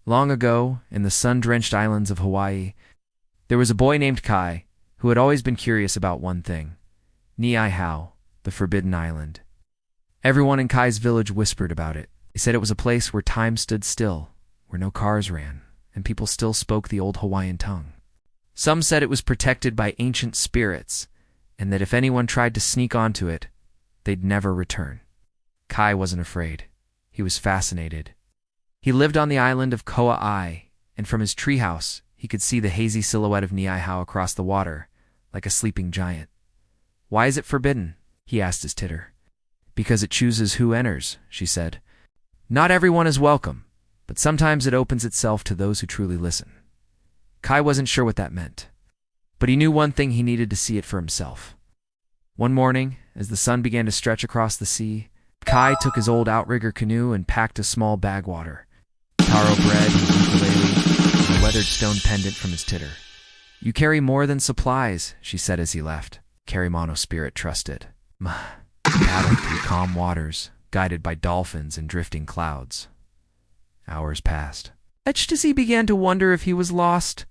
Long ago, in the sun-drenched islands of Hawaii, there was a boy named Kai who had always been curious about one thing: Niihau, the Forbidden Island. Everyone in Kai's village whispered about it. They said it was a place where time stood still, where no cars ran, and people still spoke the old Hawaiian tongue. Some said it was protected by ancient spirits, and that if anyone tried to sneak onto it, they'd never return. Kai wasn't afraid. He was fascinated. He lived on the island of Kauai, and from his treehouse, he could see the hazy silhouette of Niihau across the water, like a sleeping giant. "Why is it forbidden?" he asked his titter. "Because it chooses who enters," she said. "Not everyone is welcome, but sometimes it opens itself to those who truly listen." Kai wasn't sure what that meant, but he knew one thing: he needed to see it for himself. One morning, as the sun began to stretch across the sea, Kai took his old outrigger canoe and packed a small bagwater, taro bread, and ukulele, and a weathered stone pendant from his titter. "You carry more than supplies," she said as he left. Karimano spirit trusted. He paddled through calm waters, guided by dolphins and drifting clouds. Hours passed. Just as he began to wonder if he was lost,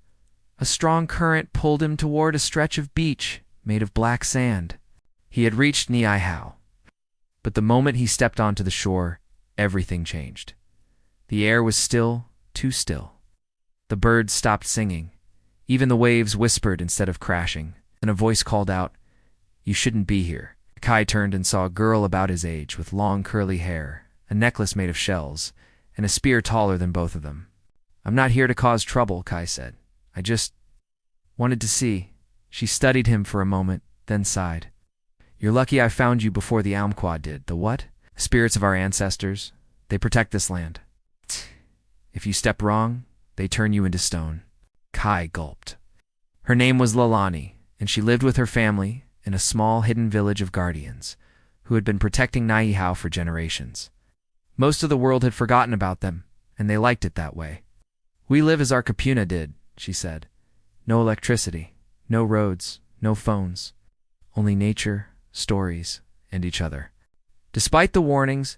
a strong current pulled him toward a stretch of beach made of black sand. He had reached Niihau. But the moment he stepped onto the shore, everything changed. The air was still, too still. The birds stopped singing. Even the waves whispered instead of crashing, and a voice called out, "You shouldn't be here." Kai turned and saw a girl about his age with long curly hair, a necklace made of shells, and a spear taller than both of them. "I'm not here to cause trouble," Kai said. "I just wanted to see." She studied him for a moment, then sighed. "You're lucky I found you before the Amqua did." "The what?" "Spirits of our ancestors. They protect this land. If you step wrong, they turn you into stone." Kai gulped. Her name was Leilani, and she lived with her family in a small hidden village of guardians who had been protecting Niihau for generations. Most of the world had forgotten about them, and they liked it that way. "We live as our kapuna did," she said. "No electricity, no roads, no phones. Only nature, stories, and each other." Despite the warnings,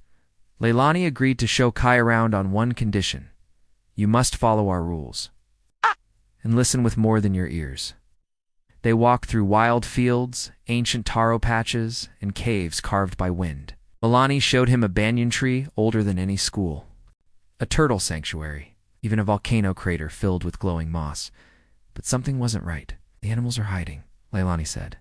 Leilani agreed to show Kai around on one condition: "You must follow our rules. And listen with more than your ears." They walked through wild fields, ancient taro patches, and caves carved by wind. Leilani showed him a banyan tree older than any school, a turtle sanctuary, even a volcano crater filled with glowing moss. But something wasn't right. "The animals are hiding," Leilani said.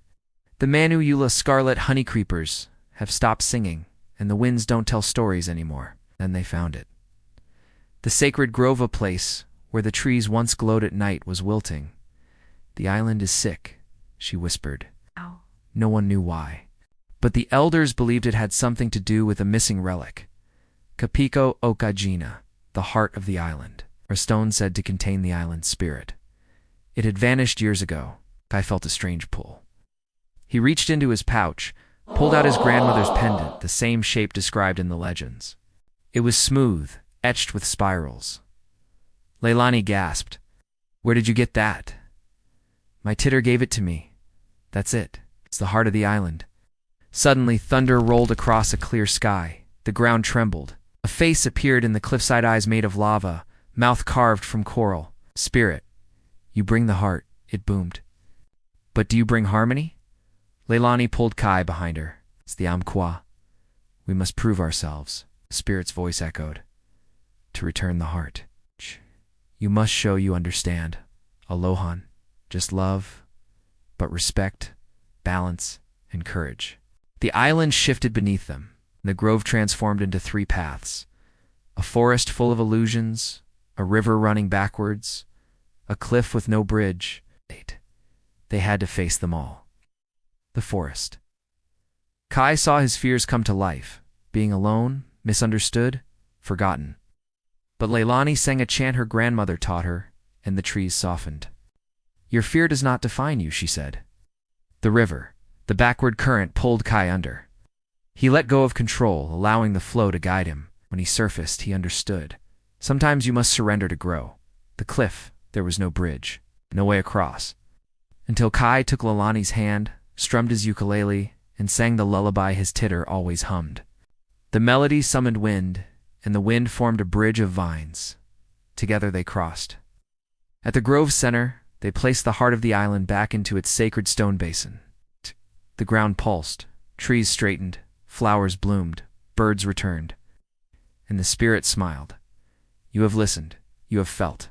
"The Manuula scarlet honey creepers have stopped singing, and the winds don't tell stories anymore." Then they found it. The sacred grova place, where the trees once glowed at night, was wilting. "The island is sick," she whispered. Ow. No one knew why, but the elders believed it had something to do with a missing relic. Kapiko Okajina, the heart of the island, a stone said to contain the island's spirit. It had vanished years ago. Kai felt a strange pull. He reached into his pouch, pulled out his grandmother's pendant, the same shape described in the legends. It was smooth, etched with spirals. Leilani gasped. "Where did you get that?" "My titter gave it to me. That's it. It's the heart of the island." Suddenly, thunder rolled across a clear sky. The ground trembled. A face appeared in the cliffside, eyes made of lava, mouth carved from coral. "Spirit, you bring the heart," it boomed. "But do you bring harmony?" Leilani pulled Kai behind her. "It's the Amqua. We must prove ourselves," the spirit's voice echoed. "To return the heart. You must show you understand. Alohan, just love, but respect, balance, and courage." The island shifted beneath them. The grove transformed into three paths: a forest full of illusions, a river running backwards, a cliff with no bridge. They had to face them all. The forest. Kai saw his fears come to life, being alone, misunderstood, forgotten. But Leilani sang a chant her grandmother taught her, and the trees softened. "Your fear does not define you," she said. The river, the backward current, pulled Kai under. He let go of control, allowing the flow to guide him. When he surfaced, he understood. Sometimes you must surrender to grow. The cliff, there was no bridge, no way across. Until Kai took Leilani's hand, strummed his ukulele, and sang the lullaby his titter always hummed. The melody summoned wind, and the wind formed a bridge of vines. Together they crossed. At the grove's center, they placed the heart of the island back into its sacred stone basin. The ground pulsed, trees straightened, flowers bloomed, birds returned. And the spirit smiled. You have listened, you have felt.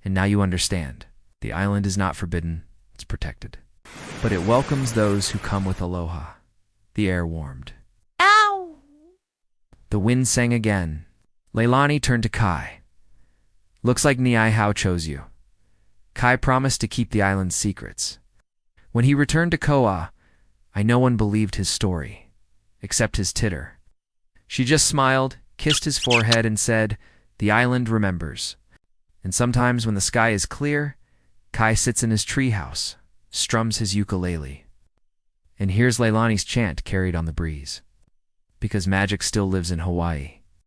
And now you understand. The island is not forbidden, it's protected. But it welcomes those who come with aloha. The air warmed. Ow! The wind sang again. Leilani turned to Kai. Looks like Ni'ihau chose you. Kai promised to keep the island's secrets. When he returned to Koa, no one believed his story, except his titter. She just smiled, kissed his forehead, and said, "The island remembers." And sometimes when the sky is clear, Kai sits in his treehouse, strums his ukulele, and hears Leilani's chant carried on the breeze. Because magic still lives in Hawaii.